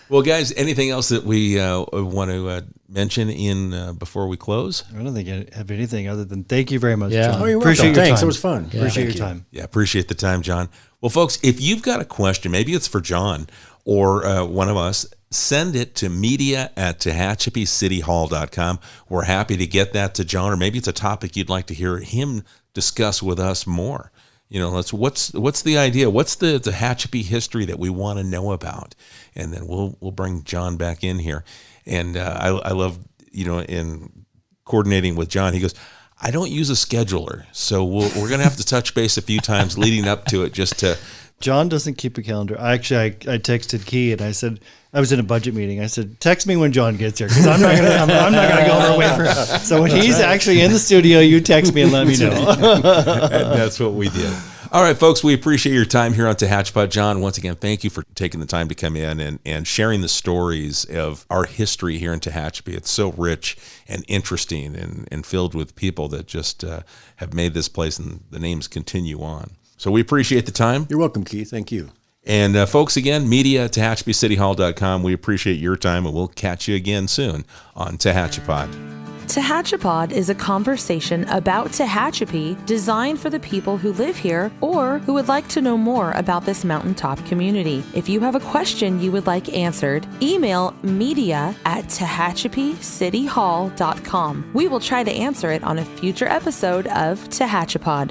Well, guys, anything else that we want to mention before we close?
I don't think I have anything other than thank you very much,
Yeah.
John.
Oh, you're
Appreciate
welcome.
your
Thanks.
time.
It was fun.
Yeah. Appreciate your time.
Yeah, appreciate the time, John. Well, folks, if you've got a question, maybe it's for John or one of us, send it to media@TehachapiCityHall.com. We're happy to get that to John, or maybe it's a topic you'd like to hear him discuss with us more. What's the idea? What's the Tehachapi history that we want to know about? And then we'll bring John back in here. And I love, in coordinating with John, he goes, I don't use a scheduler, so we're going to have to touch base a few times leading up to it just to.
John doesn't keep a calendar. I texted Key and I said, I was in a budget meeting. I said, text me when John gets here, because I'm not gonna go over wait for him. So when he's actually in the studio, you text me and let me know.
And that's what we did. All right, folks, we appreciate your time here on Tehachapi. John, once again, thank you for taking the time to come in and sharing the stories of our history here in Tehachapi. It's so rich and interesting and filled with people that just have made this place, and the names continue on. So we appreciate the time.
You're welcome, Keith. Thank you.
And folks, again, media at TehachapiCityHall.com. We appreciate your time, and we'll catch you again soon on Tehachapod.
Tehachapod is a conversation about Tehachapi designed for the people who live here or who would like to know more about this mountaintop community. If you have a question you would like answered, email media@TehachapiCityHall.com. We will try to answer it on a future episode of Tehachapod.